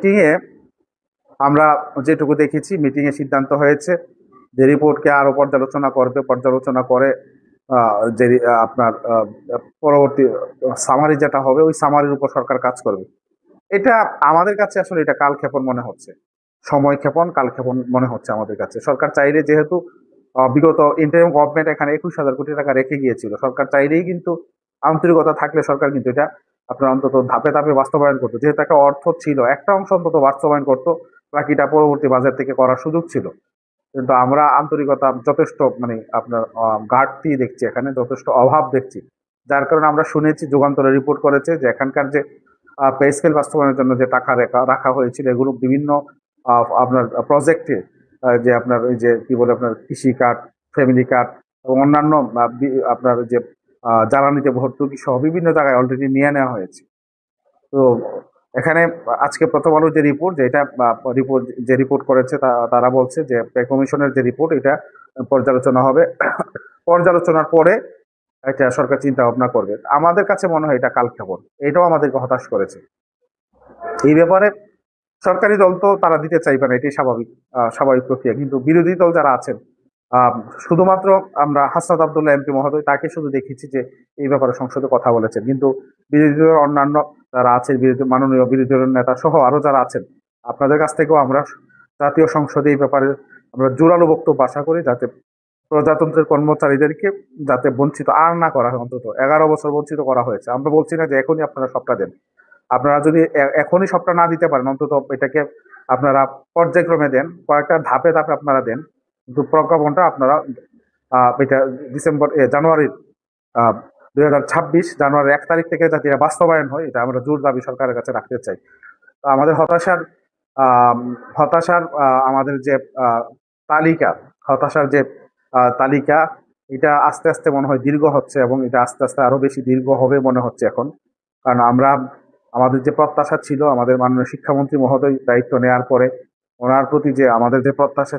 মিটিংয়ে আমরা যেটুকু দেখেছি, মিটিংয়ে সিদ্ধান্ত হয়েছে যে রিপোর্টকে আরো পর্যালোচনা করে যে আপনার পরবর্তী সামারি যেটা হবে ওই সামারির উপর সরকার কাজ করবে। এটা আমাদের কাছে আসলে এটা কালক্ষেপণ মনে হচ্ছে, সময় ক্ষেপণ, কালক্ষেপণ মনে হচ্ছে আমাদের কাছে। সরকার চাইলে, যেহেতু বিগত ইন্টারিম গভর্নমেন্ট এখানে 21,000 কোটি টাকা রেখে গিয়েছিল, সরকার চাইলেই কিন্তু, আন্তরিকতা থাকলে সরকার কিন্তু এটা আপনার অন্তত ধাপে ধাপে বাস্তবায়ন করতো। যেহেতু একটা অর্থ ছিল, একটা অংশ অন্তত বাস্তবায়ন করতো, বাকিটা পরবর্তী বাজেট থেকে করার সুযোগ ছিল। কিন্তু আমরা আন্তরিকতা যথেষ্ট আপনার ঘাটতি দেখছি, এখানে যথেষ্ট অভাব দেখছি। যার কারণে আমরা শুনেছি, যুগান্তরে রিপোর্ট করেছে যে এখানকার যে পে স্কেল বাস্তবায়নের জন্য যে টাকা রাখা হয়েছিল, এগুলো বিভিন্ন আপনার প্রজেক্টে, যে আপনার ওই যে কি বলে আপনার কৃষি কার্ড, ফ্যামিলি কার্ড এবং অন্যান্য আপনার যে জ্বালানিতে ভর্তুকি সহ বিভিন্ন জায়গায় অলরেডি নিয়ে নেওয়া হয়েছে। তো এখানে আজকে প্রথম আলোর যে রিপোর্ট, যে রিপোর্ট করেছে তারা বলছে যে পে কমিশনের যে রিপোর্ট, এটা পর্যালোচনা হবে, পর্যালোচনার পরে এটা সরকার চিন্তা ভাবনা করবে। আমাদের কাছে মনে হয় এটা কালক্ষেপণ, এটাও আমাদেরকে হতাশ করেছে। এই ব্যাপারে সরকারি দল তো তারা দিতে চাইবে না, এটাই স্বাভাবিক প্রক্রিয়া। কিন্তু বিরোধী দল যারা আছেন, শুধুমাত্র আমরা হাসনাত আব্দুল্লাহ এমপি মহোদয়, তাকে শুধু দেখেছি যে এই ব্যাপারে সংসদে কথা বলেছেন, কিন্তু বিরোধী দলের অন্যান্য যারা আছেন, মাননীয় বিরোধী দলের নেতা সহ আরো যারা আছেন, আপনাদের কাছ থেকেও আমরা জাতীয় সংসদে এই ব্যাপারে আমরা জোরালো বক্তব্য আশা করি, যাতে প্রজাতন্ত্রের কর্মচারীদেরকে যাতে বঞ্চিত আর না করা হয়। অন্তত 11 বছর বঞ্চিত করা হয়েছে। আমরা বলছি না যে এখনই আপনারা সবটা দেন, আপনারা যদি এখনই সবটা না দিতে পারেন, অন্তত এটাকে আপনারা পর্যায়ক্রমে দেন, কয়েকটা ধাপে ধাপে আপনারা দেন। কিন্তু প্রজ্ঞাপনটা আপনারা এটা জানুয়ারির 2026 জানুয়ারির 1 তারিখ থেকে যাতে বাস্তবায়ন হয়, এটা আমরা জোর দাবি সরকারের কাছে রাখতে চাই। আমাদের হতাশার আমাদের যে হতাশার যে তালিকা, এটা আস্তে আস্তে মনে হয় দীর্ঘ হচ্ছে, এবং এটা আস্তে আস্তে আরো বেশি দীর্ঘ হবে মনে হচ্ছে এখন। কারণ আমাদের যে প্রত্যাশা ছিল, আমাদের মাননীয় শিক্ষামন্ত্রী মহোদয় দায়িত্ব নেওয়ার পরে ওনার প্রতি যে আমাদের যে প্রত্যাশা